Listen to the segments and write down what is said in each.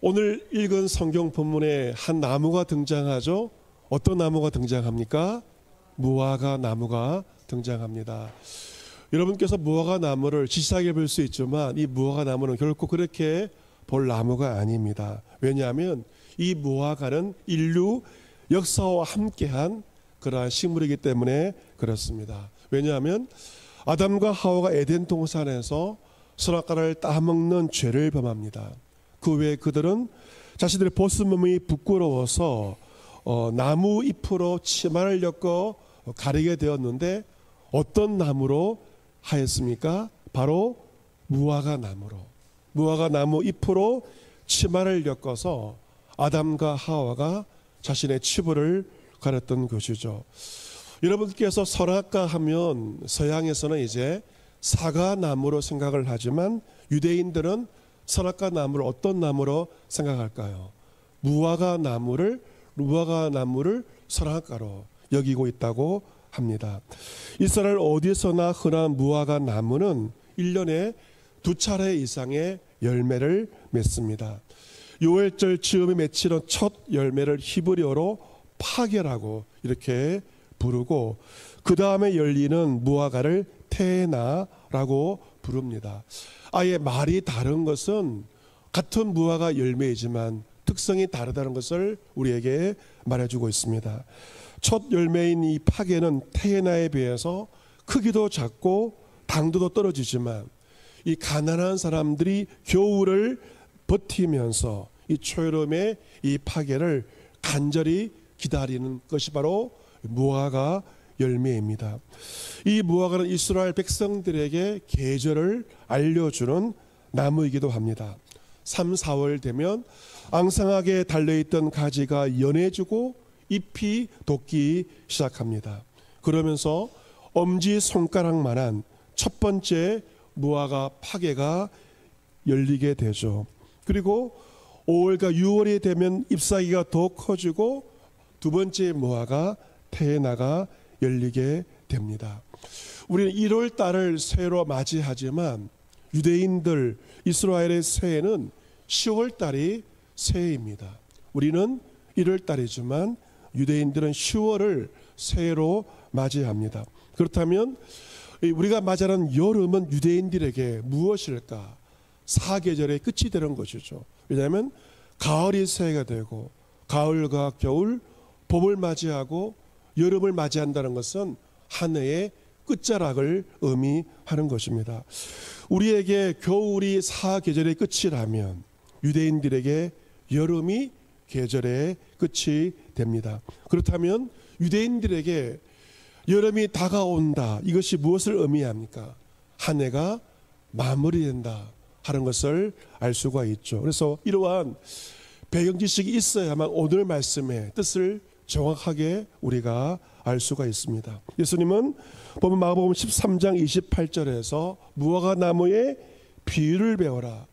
오늘 읽은 성경 본문에 한 나무가 등장하죠. 어떤 나무가 등장합니까? 무화과 나무가 등장합니다. 여러분께서 무화과 나무를 지시하게 볼 수 있지만 이 무화과 나무는 결코 그렇게 볼 나무가 아닙니다. 왜냐하면 이 무화과는 인류 역사와 함께한 그러한 식물이기 때문에 그렇습니다. 왜냐하면 아담과 하와가 에덴 동산에서 선악과를 따먹는 죄를 범합니다. 그 외에 그들은 자신들의 벗은 몸이 부끄러워서 나무 잎으로 치마를 엮어 가리게 되었는데 어떤 나무로 하였습니까? 바로 무화과 나무로. 무화과 나무 잎으로 치마를 엮어서 아담과 하와가 자신의 치부를 가렸던 것이죠. 여러분께서 선악과 하면 서양에서는 이제 사과나무로 생각을 하지만 유대인들은 선악과 나무를 어떤 나무로 생각할까요? 무화과 나무를 선악과로 여기고 있다고 합니다. 이스라엘 어디서나 흔한 무화과 나무는 1년에 2차례 이상의 열매를 맺습니다. 요엘절 즈음에 맺히는 첫 열매를 히브리어로 파게라고 이렇게 부르고 그 다음에 열리는 무화과를 테나라고 부릅니다. 아예 말이 다른 것은 같은 무화과 열매이지만 특성이 다르다는 것을 우리에게 말해주고 있습니다. 첫 열매인 이 파게는 테나에 비해서 크기도 작고 당도도 떨어지지만 이 가난한 사람들이 겨울을 버티면서 이 초여름의 이 파게를 간절히 기다리는 것이 바로 무화과 열매입니다. 이 무화과는 이스라엘 백성들에게 계절을 알려주는 나무이기도 합니다. 3, 4월 되면 앙상하게 달려있던 가지가 연해지고 잎이 돋기 시작합니다. 그러면서 엄지손가락만한 첫 번째 무화과 파게가 열리게 되죠. 그리고 5월과 6월이 되면 잎사귀가 더 커지고 두 번째 무화과 테나가 열리게 됩니다. 우리는 1월 달을 새해로 맞이하지만 유대인들 이스라엘의 새해는 10월 달이 새해입니다. 우리는 1월 달이지만 유대인들은 10월을 새해로 맞이합니다. 그렇다면 우리가 맞이하는 여름은 유대인들에게 무엇일까? 사계절의 끝이 되는 것이죠. 왜냐하면 가을이 새해가 되고 가을과 겨울, 봄을 맞이하고 여름을 맞이한다는 것은 한 해의 끝자락을 의미하는 것입니다. 우리에게 겨울이 사계절의 끝이라면 유대인들에게 여름이 계절의 끝이 됩니다. 그렇다면 유대인들에게 여름이 다가온다. 이것이 무엇을 의미합니까? 한 해가 마무리된다 하는 것을 알 수가 있죠. 그래서 이러한 배경 지식이 있어야만 오늘 말씀의 뜻을 정확하게 우리가 알 수가 있습니다. 예수님은 보면 마가복음 13장 28절에서 무화과 나무의 비유를 배워라.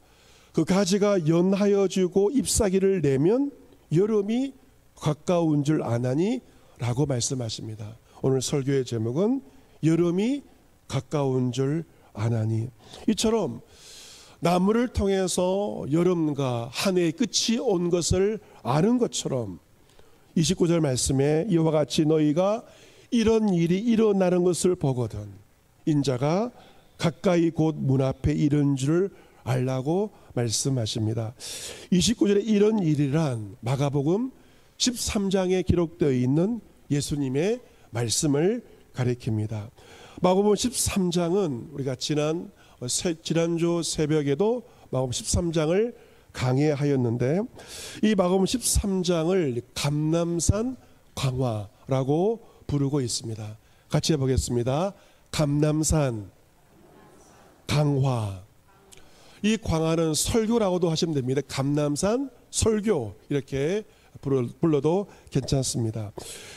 그 가지가 연하여지고 잎사귀를 내면 여름이 가까운 줄 아나니 라고 말씀하십니다. 오늘 설교의 제목은 여름이 가까운 줄 아나니. 이처럼 나무를 통해서 여름과 한 해의 끝이 온 것을 아는 것처럼 29절 말씀에 이와 같이 너희가 이런 일이 일어나는 것을 보거든 인자가 가까이 곧 문 앞에 이른 줄을 알라고 말씀하십니다. 29절에 이런 일이란 마가복음 13장에 기록되어 있는 예수님의 말씀을 가리킵니다. 마가복음 13장은 우리가 지난주 새벽에도 마가복음 13장을 강해하였는데 이 마가복음 13장을 감람산 강화라고 부르고 있습니다. 같이 해보겠습니다. 감람산 강화. 이 강화는 설교라고도 하시면 됩니다. 감람산 설교 이렇게 불러도 괜찮습니다.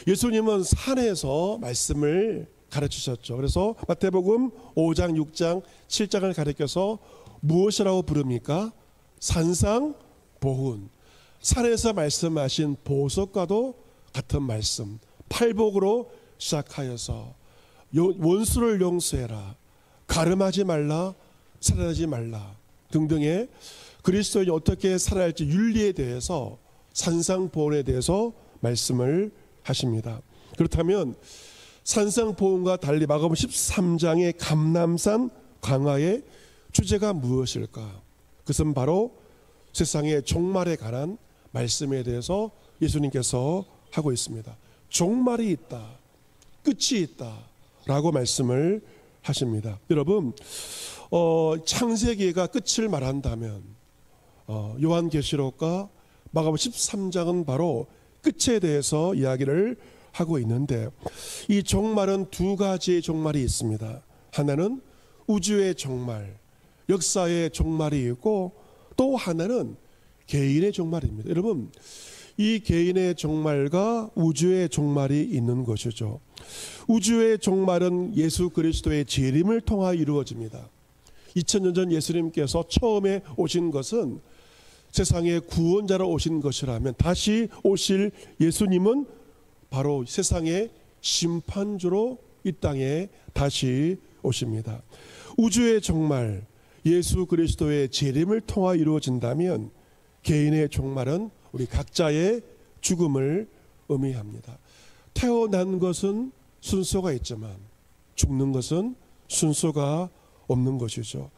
예수님은 산에서 말씀을 가르치셨죠. 그래서 마태복음 5장, 6장, 7장을 가리켜서 무엇이라고 부릅니까? 산상보훈. 산에서 말씀하신 보석과도 같은 말씀. 팔복으로 시작하여서 원수를 용서해라, 가늠하지 말라, 살인하지 말라 등등의 그리스도인이 어떻게 살아야 할지 윤리에 대해서, 산상보훈에 대해서 말씀을 하십니다. 그렇다면 산상보훈과 달리 마가복음 13장의 감람산 강화의 주제가 무엇일까? 그것은 바로 세상의 종말에 관한 말씀에 대해서 예수님께서 하고 있습니다. 종말이 있다, 끝이 있다 라고 말씀을 하십니다. 여러분, 창세기가 끝을 말한다면 요한계시록과 마가복음 13장은 바로 끝에 대해서 이야기를 하고 있는데, 이 종말은 두 가지의 종말이 있습니다. 하나는 우주의 종말, 역사의 종말이 있고, 또 하나는 개인의 종말입니다. 여러분, 이 개인의 종말과 우주의 종말이 있는 것이죠. 우주의 종말은 예수 그리스도의 재림을 통하여 이루어집니다. 2000년 전 예수님께서 처음에 오신 것은 세상의 구원자로 오신 것이라면, 다시 오실 예수님은 바로 세상의 심판주로 이 땅에 다시 오십니다. 우주의 종말, 예수 그리스도의 재림을 통하여 이루어진다면, 개인의 종말은 우리 각자의 죽음을 의미합니다. 태어난 것은 순서가 있지만 죽는 것은 순서가 없는 것이죠.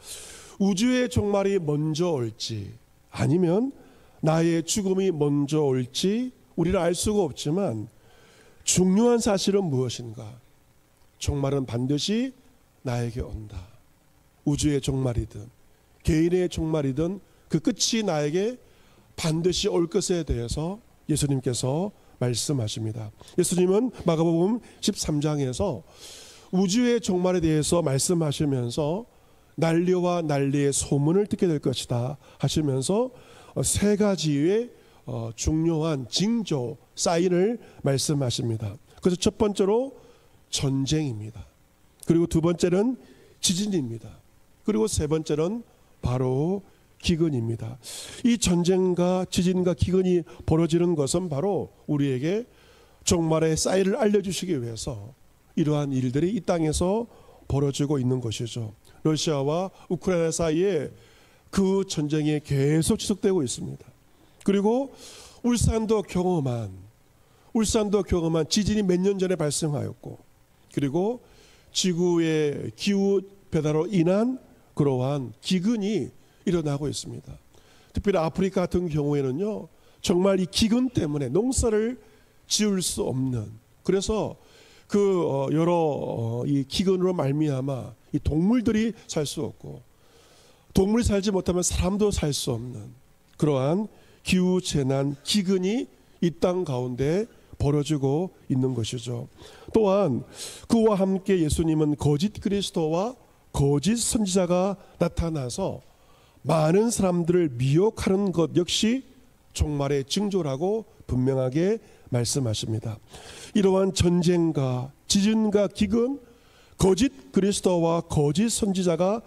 우주의 종말이 먼저 올지 아니면 나의 죽음이 먼저 올지 우리는 알 수가 없지만, 중요한 사실은 무엇인가? 종말은 반드시 나에게 온다. 우주의 종말이든 개인의 종말이든 그 끝이 나에게 반드시 올 것에 대해서 예수님께서 말씀하십니다. 예수님은 마가복음 13장에서 우주의 종말에 대해서 말씀하시면서 난리와 난리의 소문을 듣게 될 것이다 하시면서 세 가지의 중요한 징조, 사인을 말씀하십니다. 그래서 첫 번째로 전쟁입니다. 그리고 두 번째는 지진입니다. 그리고 세 번째는 바로 기근입니다. 이 전쟁과 지진과 기근이 벌어지는 것은 바로 우리에게 종말의 사인을 알려주시기 위해서 이러한 일들이 이 땅에서 벌어지고 있는 것이죠. 러시아와 우크라이나 사이에 그 전쟁이 계속 지속되고 있습니다. 그리고 울산도 경험한 지진이 몇 년 전에 발생하였고, 그리고 지구의 기후 변화로 인한 그러한 기근이 일어나고 있습니다. 특별히 아프리카 같은 경우에는요, 정말 이 기근 때문에 농사를 지을 수 없는, 그래서 그 여러 이 기근으로 말미암아 이 동물들이 살 수 없고, 동물이 살지 못하면 사람도 살 수 없는 그러한 기후 재난, 기근이 이 땅 가운데 벌어지고 있는 것이죠. 또한 그와 함께 예수님은 거짓 그리스도와 거짓 선지자가 나타나서 많은 사람들을 미혹하는 것 역시 종말의 징조라고 분명하게 말씀하십니다. 이러한 전쟁과 지진과 기근, 거짓 그리스도와 거짓 선지자가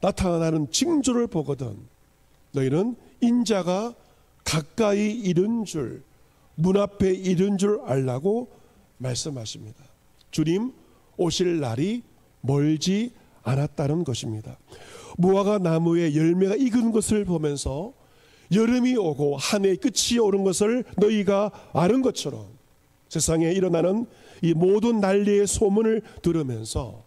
나타나는 징조를 보거든 너희는 인자가 가까이 이른 줄, 문 앞에 이른 줄 알라고 말씀하십니다. 주님 오실 날이 멀지 않았다는 것입니다. 무화과 나무의 열매가 익은 것을 보면서 여름이 오고 한 해의 끝이 오는 것을 너희가 아는 것처럼, 세상에 일어나는 이 모든 난리의 소문을 들으면서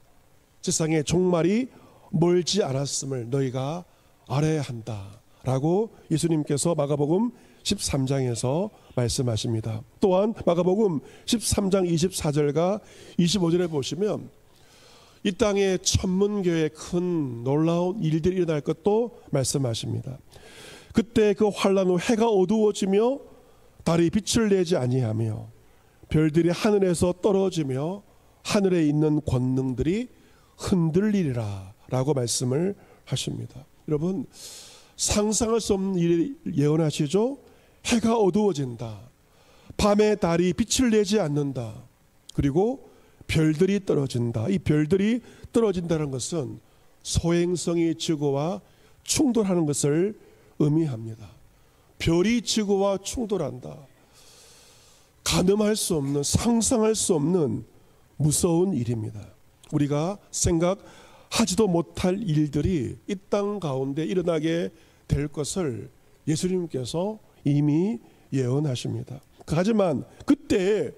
세상의 종말이 멀지 않았음을 너희가 알아야 한다라고 예수님께서 마가복음 13장에서 말씀하십니다. 또한 마가복음 13장 24절과 25절에 보시면 이 땅에 천문교의 큰 놀라운 일들이 일어날 것도 말씀하십니다. 그때 그 환란 후 해가 어두워지며 달이 빛을 내지 아니하며 별들이 하늘에서 떨어지며 하늘에 있는 권능들이 흔들리리라 라고 말씀을 하십니다. 여러분, 상상할 수 없는 일이 예언하시죠. 해가 어두워진다. 밤에 달이 빛을 내지 않는다. 그리고 별들이 떨어진다. 이 별들이 떨어진다는 것은 소행성이 지구와 충돌하는 것을 의미합니다. 별이 지구와 충돌한다. 가늠할 수 없는, 상상할 수 없는 무서운 일입니다. 우리가 생각하지도 못할 일들이 이 땅 가운데 일어나게 될 것을 예수님께서 이미 예언하십니다. 하지만 그때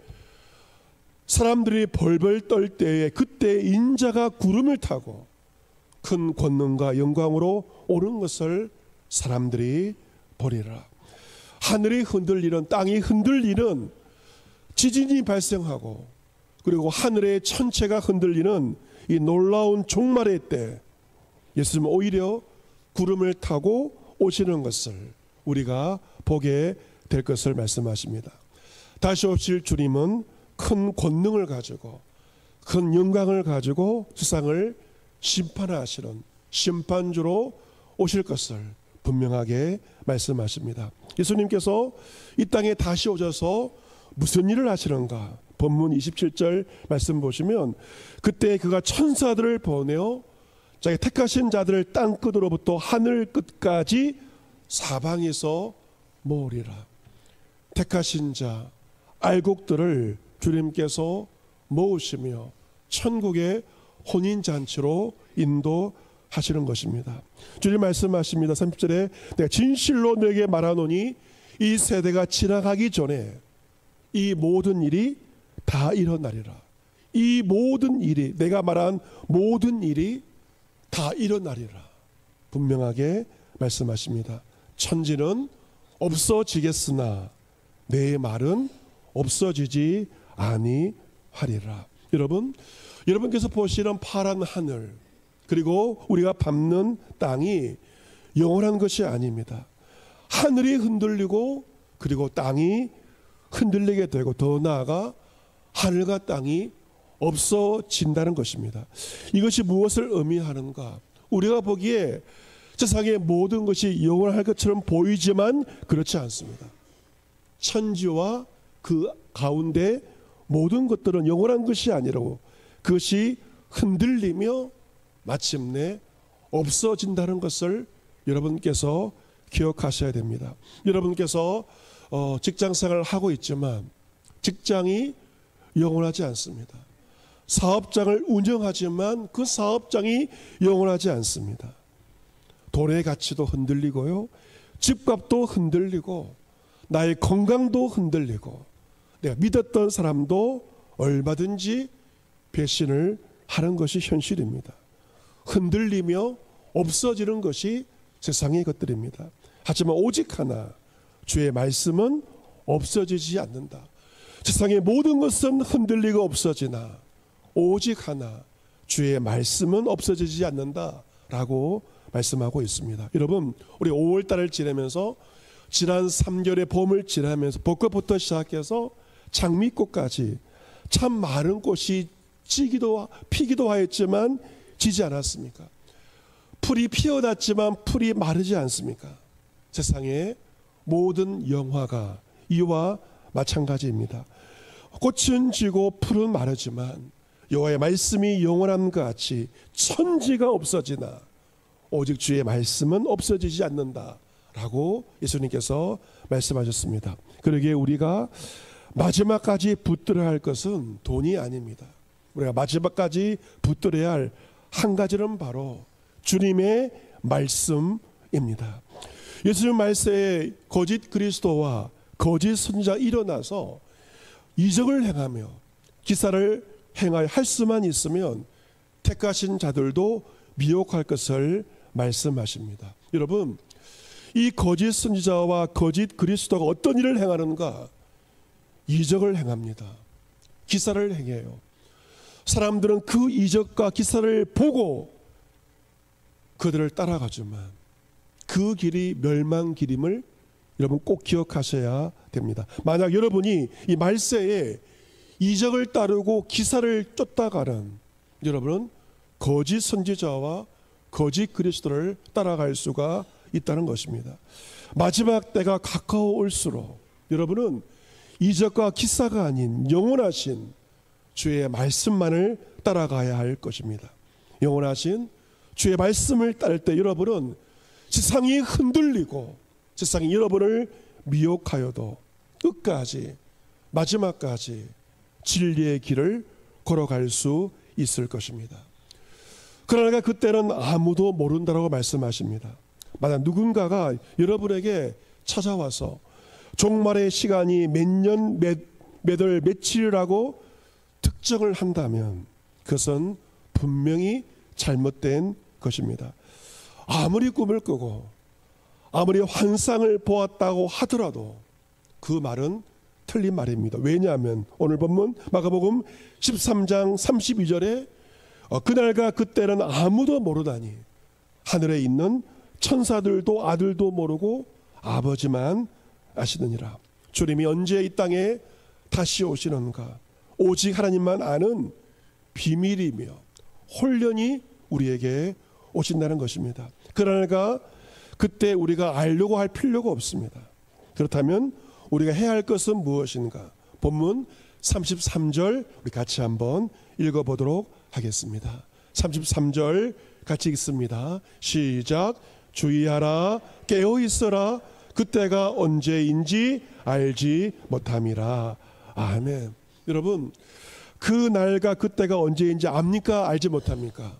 사람들이 벌벌 떨 때에 그때 인자가 구름을 타고 큰 권능과 영광으로 오는 것을 사람들이 보리라. 하늘이 흔들리는, 땅이 흔들리는, 지진이 발생하고 그리고 하늘의 천체가 흔들리는 이 놀라운 종말의 때 예수님은 오히려 구름을 타고 오시는 것을 우리가 보게 될 것을 말씀하십니다. 다시 오실 주님은 큰 권능을 가지고 큰 영광을 가지고 세상을 심판하시는 심판주로 오실 것을 분명하게 말씀하십니다. 예수님께서 이 땅에 다시 오셔서 무슨 일을 하시는가? 본문 27절 말씀 보시면 그때 그가 천사들을 보내어 자기 택하신 자들을 땅 끝으로부터 하늘 끝까지 사방에서 모으리라. 택하신 자, 알곡들을 주님께서 모으시며 천국의 혼인잔치로 인도하시는 것입니다. 주님 말씀하십니다. 30절에 내가 진실로 너에게 말하노니 이 세대가 지나가기 전에 이 모든 일이 다 일어나리라. 이 모든 일이, 내가 말한 모든 일이 다 일어나리라. 분명하게 말씀하십니다. 천지는 없어지겠으나 내 말은 없어지지 아니하리라. 여러분께서 보시는 파란 하늘 그리고 우리가 밟는 땅이 영원한 것이 아닙니다. 하늘이 흔들리고 그리고 땅이 흔들리게 되고 더 나아가 하늘과 땅이 없어진다는 것입니다. 이것이 무엇을 의미하는가? 우리가 보기에 세상의 모든 것이 영원할 것처럼 보이지만 그렇지 않습니다. 천지와 그 가운데 모든 것들은 영원한 것이 아니라고, 그것이 흔들리며 마침내 없어진다는 것을 여러분께서 기억하셔야 됩니다. 여러분께서 직장생활을 하고 있지만 직장이 영원하지 않습니다. 사업장을 운영하지만 그 사업장이 영원하지 않습니다. 돈의 가치도 흔들리고요, 집값도 흔들리고, 나의 건강도 흔들리고, 내가 믿었던 사람도 얼마든지 배신을 하는 것이 현실입니다. 흔들리며 없어지는 것이 세상의 것들입니다. 하지만 오직 하나, 주의 말씀은 없어지지 않는다. 세상의 모든 것은 흔들리고 없어지나 오직 하나, 주의 말씀은 없어지지 않는다라고 말씀하고 있습니다. 여러분, 우리 5월달을 지내면서 지난 3개월의 봄을 지나면서 벚꽃부터 시작해서 장미꽃까지 참 많은 꽃이 피기도 하였지만 지지 않았습니까? 풀이 피어났지만 풀이 마르지 않습니까? 세상의 모든 영화가 이와 마찬가지입니다. 꽃은 지고 풀은 마르지만 여호와의 말씀이 영원함과 같이 천지가 없어지나 오직 주의 말씀은 없어지지 않는다라고 예수님께서 말씀하셨습니다. 그러기에 우리가 마지막까지 붙들어야 할 것은 돈이 아닙니다. 우리가 마지막까지 붙들어야 할 한 가지는 바로 주님의 말씀입니다. 예수님 말씀에 거짓 그리스도와 거짓 선지자 일어나서 이적을 행하며 기사를 행하여 할 수만 있으면 택하신 자들도 미혹할 것을 말씀하십니다. 여러분, 이 거짓 선지자와 거짓 그리스도가 어떤 일을 행하는가? 이적을 행합니다. 기사를 행해요. 사람들은 그 이적과 기사를 보고 그들을 따라가지만 그 길이 멸망 길임을 여러분 꼭 기억하셔야 됩니다. 만약 여러분이 이 말세에 이적을 따르고 기사를 쫓다가는 여러분은 거짓 선지자와 거짓 그리스도를 따라갈 수가 있다는 것입니다. 마지막 때가 가까워올수록 여러분은 이적과 기사가 아닌 영원하신 주의 말씀만을 따라가야 할 것입니다. 영원하신 주의 말씀을 따를 때 여러분은 세상이 흔들리고 세상이 여러분을 미혹하여도 끝까지 마지막까지 진리의 길을 걸어갈 수 있을 것입니다. 그러나 그때는 아무도 모른다라고 말씀하십니다. 만약 누군가가 여러분에게 찾아와서 종말의 시간이 몇 년, 몇 월, 며칠이라고 특정을 한다면 그것은 분명히 잘못된 것입니다. 아무리 꿈을 꾸고 아무리 환상을 보았다고 하더라도 그 말은 틀린 말입니다. 왜냐하면 오늘 본문 마가복음 13장 32절에 그날과 그때는 아무도 모르다니 하늘에 있는 천사들도 아들도 모르고 아버지만 아시느니라. 주님이 언제 이 땅에 다시 오시는가 오직 하나님만 아는 비밀이며 혼련이 우리에게 오신다는 것입니다. 그날과 그때 우리가 알려고 할 필요가 없습니다. 그렇다면 우리가 해야 할 것은 무엇인가? 본문 33절 우리 같이 한번 읽어보도록 하겠습니다. 33절 같이 읽습니다. 시작. 주의하라 깨어 있어라 그때가 언제인지 알지 못함이라. 아멘. 여러분 그 날과 그때가 언제인지 압니까? 알지 못합니까?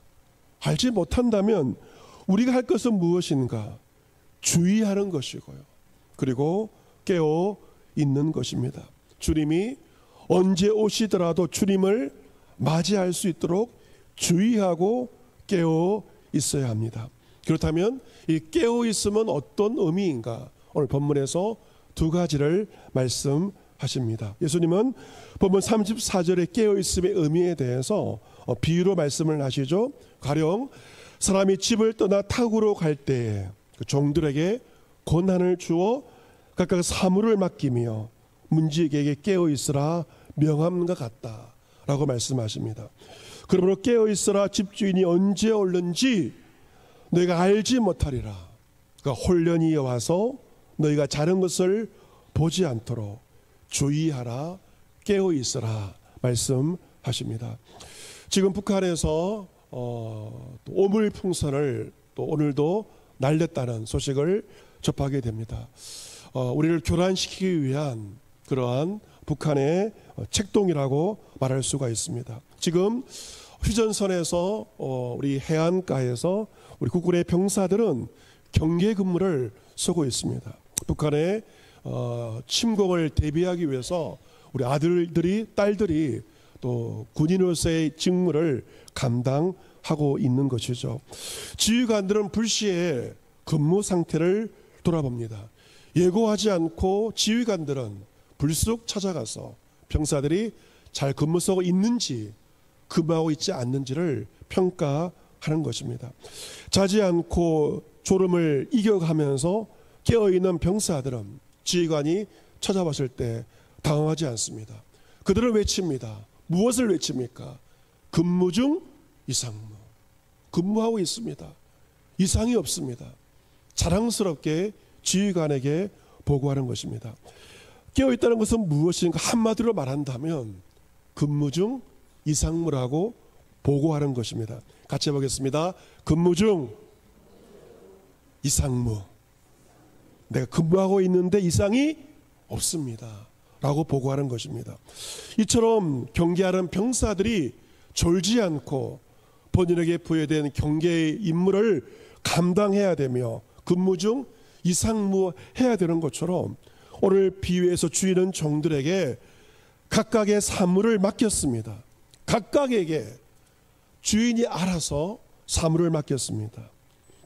알지 못한다면 우리가 할 것은 무엇인가? 주의하는 것이고요. 그리고 깨어 있는 것입니다. 주님이 언제 오시더라도 주님을 맞이할 수 있도록 주의하고 깨어 있어야 합니다. 그렇다면 이 깨어 있음은 어떤 의미인가? 오늘 본문에서 두 가지를 말씀하십니다. 예수님은 본문 34절에 깨어 있음의 의미에 대해서 비유로 말씀을 하시죠. 가령 사람이 집을 떠나 타국으로 갈 때에 그 종들에게 권한을 주어 각각 사물을 맡기며 문지기에게 깨어 있으라 명함과 같다라고 말씀하십니다. 그러므로 깨어 있으라 집주인이 언제 올는지 너희가 알지 못하리라. 그러니까 혼련이 와서 너희가 자른 것을 보지 않도록 주의하라 깨어 있으라 말씀하십니다. 지금 북한에서 오물풍선을 또 오늘도 날렸다는 소식을 접하게 됩니다. 우리를 교란시키기 위한 그러한 북한의 책동이라고 말할 수가 있습니다. 지금 휴전선에서 우리 해안가에서 우리 국군의 병사들은 경계 근무를 서고 있습니다. 북한의 침공을 대비하기 위해서 우리 아들들이 딸들이 또 군인으로서의 직무를 감당하고 있는 것이죠. 지휘관들은 불시에 근무 상태를 돌아봅니다. 예고하지 않고 지휘관들은 불쑥 찾아가서 병사들이 잘 근무하고 있는지 근무하고 있지 않는지를 평가하는 것입니다. 자지 않고 졸음을 이겨가면서 깨어있는 병사들은 지휘관이 찾아왔을 때 당황하지 않습니다. 그들은 외칩니다. 무엇을 외칩니까? 근무 중 이상무. 근무하고 있습니다. 이상이 없습니다. 자랑스럽게 지휘관에게 보고하는 것입니다. 깨어있다는 것은 무엇인가? 한마디로 말한다면 근무 중 이상무라고 보고하는 것입니다. 같이 해보겠습니다. 근무 중 이상무. 내가 근무하고 있는데 이상이 없습니다 라고 보고하는 것입니다. 이처럼 경계하는 병사들이 졸지 않고 본인에게 부여된 경계의 임무를 감당해야 되며 근무 중 이상무해야 되는 것처럼 오늘 비유에서 주인은 종들에게 각각의 사물을 맡겼습니다. 각각에게 주인이 알아서 사물을 맡겼습니다.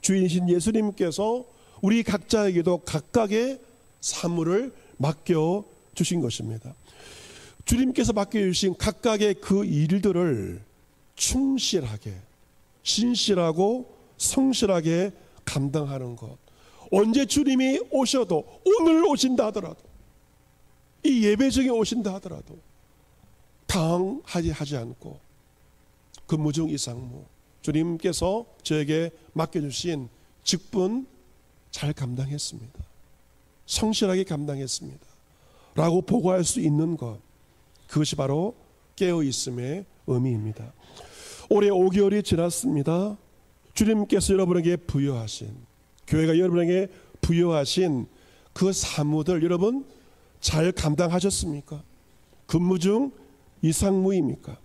주인이신 예수님께서 우리 각자에게도 각각의 사물을 맡겨주신 것입니다. 주님께서 맡겨주신 각각의 그 일들을 충실하게 신실하고 성실하게 감당하는 것. 언제 주님이 오셔도 오늘 오신다 하더라도 이 예배 중에 오신다 하더라도 당황하지 않고 근무 중 이상무 주님께서 저에게 맡겨주신 직분 잘 감당했습니다. 성실하게 감당했습니다 라고 보고할 수 있는 것, 그것이 바로 깨어있음의 의미입니다. 올해 5개월이 지났습니다. 주님께서 여러분에게 부여하신, 교회가 여러분에게 부여하신 그 사무들 여러분 잘 감당하셨습니까? 근무 중 이상무입니까?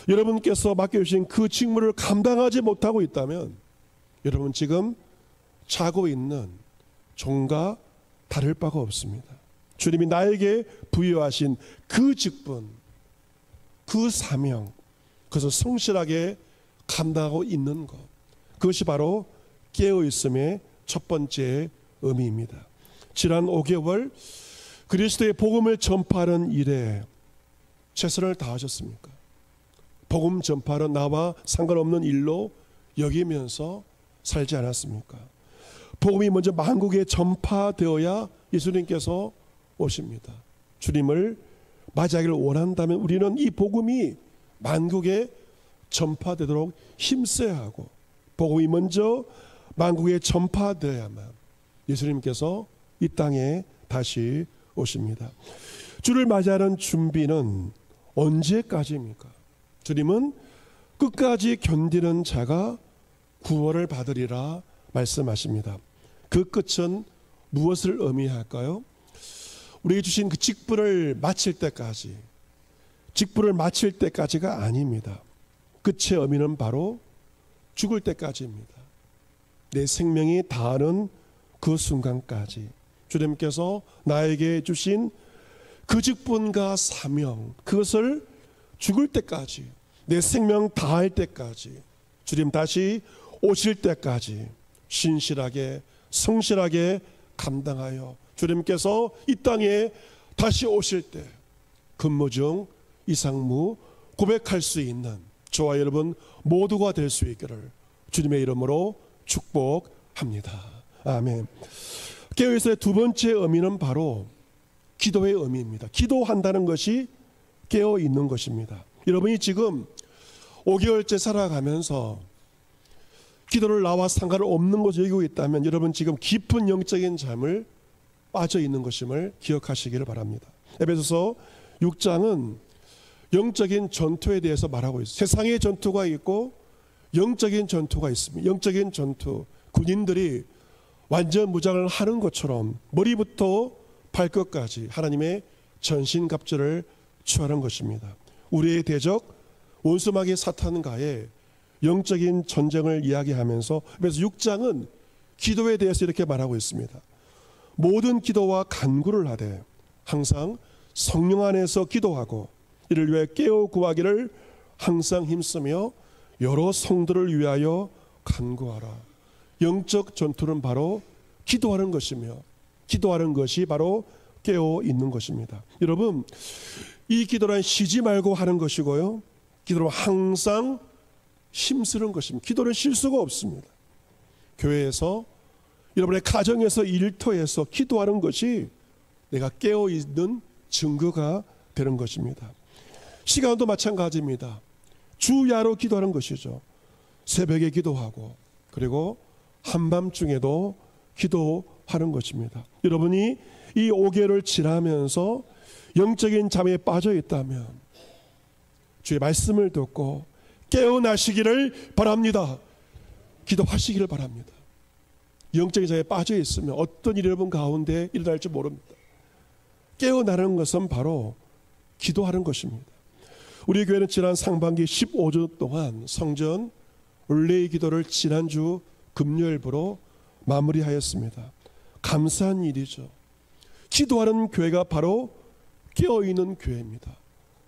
여러분께서 맡겨주신 그 직무를 감당하지 못하고 있다면 여러분 지금 자고 있는 종과 다를 바가 없습니다. 주님이 나에게 부여하신 그 직분, 그 사명, 그것을 성실하게 감당하고 있는 것, 그것이 바로 깨어있음의 첫 번째 의미입니다. 지난 5개월 그리스도의 복음을 전파하는 일에 최선을 다하셨습니까? 복음 전파는 나와 상관없는 일로 여기면서 살지 않았습니까? 복음이 먼저 만국에 전파되어야 예수님께서 오십니다. 주님을 맞이하기를 원한다면 우리는 이 복음이 만국에 전파되도록 힘써야 하고, 복음이 먼저 만국에 전파되어야만 예수님께서 이 땅에 다시 오십니다. 주를 맞이하는 준비는 언제까지입니까? 주님은 끝까지 견디는 자가 구원을 받으리라 말씀하십니다. 그 끝은 무엇을 의미할까요? 우리에게 주신 그 직분을 마칠 때까지, 직분을 마칠 때까지가 아닙니다. 끝의 의미는 바로 죽을 때까지입니다. 내 생명이 다하는 그 순간까지 주님께서 나에게 주신 그 직분과 사명, 그것을 죽을 때까지, 내 생명 다할 때까지, 주님 다시 오실 때까지 신실하게 성실하게 감당하여 주님께서 이 땅에 다시 오실 때 근무중 이상무 고백할 수 있는 저와 여러분 모두가 될 수 있기를 주님의 이름으로 축복합니다. 아멘. 깨어있어의 두 번째 의미는 바로 기도의 의미입니다. 기도한다는 것이 깨어있는 것입니다. 여러분이 지금 5개월째 살아가면서 기도를 나와 상관없는 것을 여기고 있다면 여러분 지금 깊은 영적인 잠을 빠져 있는 것임을 기억하시기를 바랍니다. 에베소서 6장은 영적인 전투에 대해서 말하고 있어요. 세상의 전투가 있고 영적인 전투가 있습니다. 영적인 전투, 군인들이 완전 무장을 하는 것처럼 머리부터 발끝까지 하나님의 전신갑주를 취하는 것입니다. 우리의 대적 원수마귀 사탄과의 영적인 전쟁을 이야기하면서 그래서 6장은 기도에 대해서 이렇게 말하고 있습니다. 모든 기도와 간구를 하되 항상 성령 안에서 기도하고 이를 위해 깨어 구하기를 항상 힘쓰며 여러 성도를 위하여 간구하라. 영적 전투는 바로 기도하는 것이며 기도하는 것이 바로 깨어 있는 것입니다. 여러분, 이 기도란 쉬지 말고 하는 것이고요, 기도는 항상 힘쓰는 것입니다. 기도는 쉴 수가 없습니다. 교회에서, 여러분의 가정에서, 일터에서 기도하는 것이 내가 깨어있는 증거가 되는 것입니다. 시간도 마찬가지입니다. 주야로 기도하는 것이죠. 새벽에 기도하고 그리고 한밤중에도 기도하는 것입니다. 여러분이 이 5개월을 지나면서 영적인 잠에 빠져 있다면 주의 말씀을 듣고 깨어나시기를 바랍니다. 기도하시기를 바랍니다. 영적인 잠에 빠져 있으면 어떤 일이 여러분 가운데 일어날지 모릅니다. 깨어나는 것은 바로 기도하는 것입니다. 우리 교회는 지난 상반기 15주 동안 성전 릴레이 기도를 지난주 금요일부로 마무리하였습니다. 감사한 일이죠. 기도하는 교회가 바로 깨어있는 교회입니다.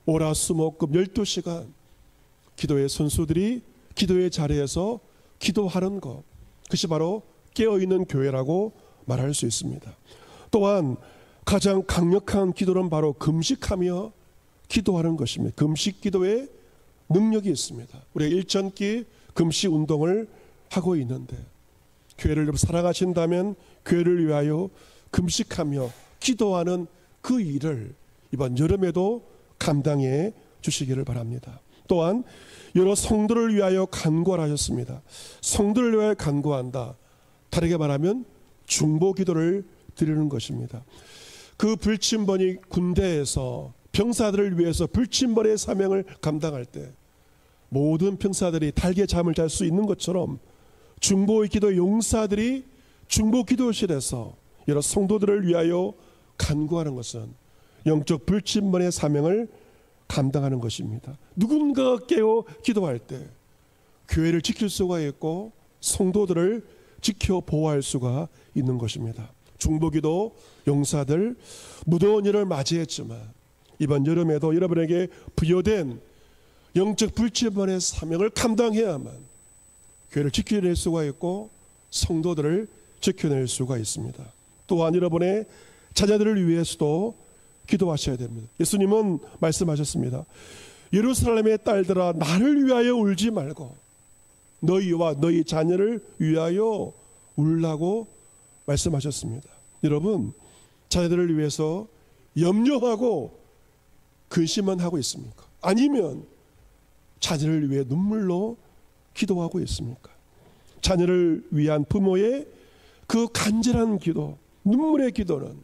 오라수목금 12시간 기도의 선수들이 기도의 자리에서 기도하는 것, 그것이 바로 깨어있는 교회라고 말할 수 있습니다. 또한 가장 강력한 기도는 바로 금식하며 기도하는 것입니다. 금식 기도에 능력이 있습니다. 우리가 1천기 금식 운동을 하고 있는데 교회를 사랑하신다면 교회를 위하여 금식하며 기도하는 그 일을 이번 여름에도 감당해 주시기를 바랍니다. 또한 여러 성도를 위하여 간구를 하셨습니다. 성도를 위하여 간구한다, 다르게 말하면 중보 기도를 드리는 것입니다. 그 불침번이 군대에서 병사들을 위해서 불침번의 사명을 감당할 때 모든 병사들이 달게 잠을 잘 수 있는 것처럼 중보의 기도 용사들이 중보 기도실에서 여러 성도들을 위하여 간구하는 것은 영적 불침번의 사명을 감당하는 것입니다. 누군가가 깨어 기도할 때 교회를 지킬 수가 있고 성도들을 지켜 보호할 수가 있는 것입니다. 중보기도 용사들 무더운 일을 맞이했지만 이번 여름에도 여러분에게 부여된 영적 불침번의 사명을 감당해야만 교회를 지켜낼 수가 있고 성도들을 지켜낼 수가 있습니다. 또한 여러분의 자녀들을 위해서도 기도하셔야 됩니다. 예수님은 말씀하셨습니다. 예루살렘의 딸들아, 나를 위하여 울지 말고 너희와 너희 자녀를 위하여 울라고 말씀하셨습니다. 여러분, 자녀들을 위해서 염려하고 근심만 하고 있습니까? 아니면 자녀를 위해 눈물로 기도하고 있습니까? 자녀를 위한 부모의 그 간절한 기도, 눈물의 기도는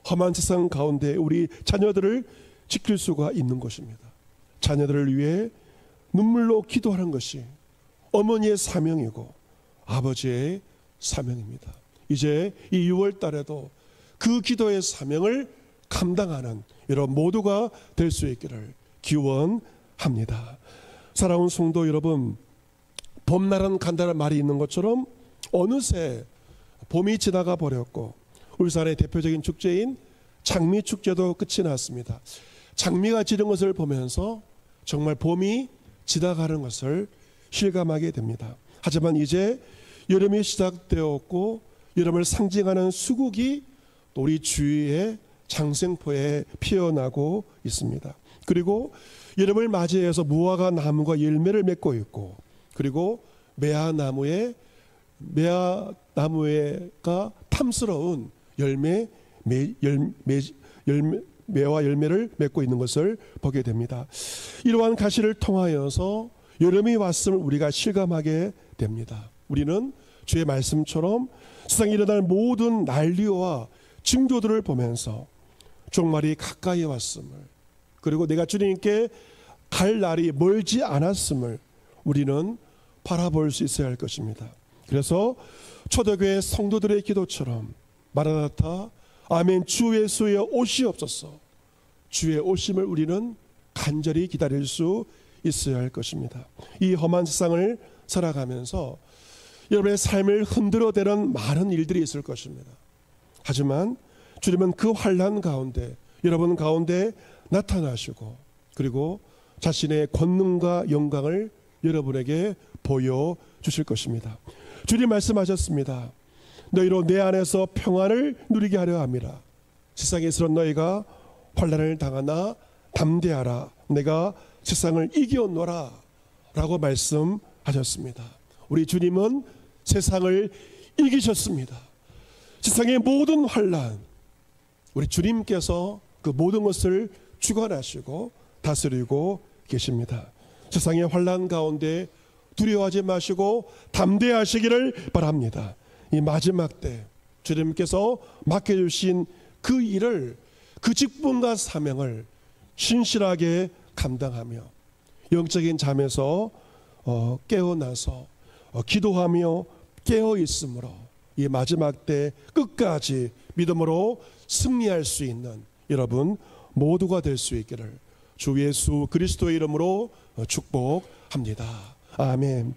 험한 세상 가운데 우리 자녀들을 지킬 수가 있는 것입니다. 자녀들을 위해 눈물로 기도하는 것이 어머니의 사명이고 아버지의 사명입니다. 이제 이 6월 달에도 그 기도의 사명을 감당하는 여러분 모두가 될 수 있기를 기원합니다. 사랑하는 성도 여러분, 봄날은 간다는 말이 있는 것처럼 어느새 봄이 지나가 버렸고 울산의 대표적인 축제인 장미축제도 끝이 났습니다. 장미가 지는 것을 보면서 정말 봄이 지나가는 것을 실감하게 됩니다. 하지만 이제 여름이 시작되었고 여름을 상징하는 수국이 또 우리 주위에 장생포에 피어나고 있습니다. 그리고 여름을 맞이해서 무화과 나무가 열매를 맺고 있고 그리고 매화나무에가 탐스러운 매와 열매를 맺고 있는 것을 보게 됩니다. 이러한 가시를 통하여서 여름이 왔음을 우리가 실감하게 됩니다. 우리는 주의 말씀처럼 세상에 일어날 모든 난리와 징조들을 보면서 종말이 가까이 왔음을, 그리고 내가 주님께 갈 날이 멀지 않았음을 우리는 바라볼 수 있어야 할 것입니다. 그래서 초대교회 성도들의 기도처럼 마라나타 아멘 주 예수의 오시옵소서, 주의 오심을 우리는 간절히 기다릴 수 있어야 할 것입니다. 이 험한 세상을 살아가면서 여러분의 삶을 흔들어대는 많은 일들이 있을 것입니다. 하지만 주님은 그 환난 가운데 여러분 가운데 나타나시고 그리고 자신의 권능과 영광을 여러분에게 보여주실 것입니다. 주님 말씀하셨습니다. 너희로 내 안에서 평안을 누리게 하려 함이라. 세상에서 너희가 환난을 당하나 담대하라. 내가 세상을 이겨노라 라고 말씀하셨습니다. 우리 주님은 세상을 이기셨습니다. 세상의 모든 환난, 우리 주님께서 그 모든 것을 주관하시고 다스리고 계십니다. 세상의 환난 가운데 두려워하지 마시고 담대하시기를 바랍니다. 이 마지막 때 주님께서 맡겨주신 그 일을, 그 직분과 사명을 신실하게 감당하며 영적인 잠에서 깨어나서 기도하며 깨어있으므로 이 마지막 때 끝까지 믿음으로 승리할 수 있는 여러분 모두가 될 수 있기를 주 예수 그리스도의 이름으로 축복합니다. 아멘.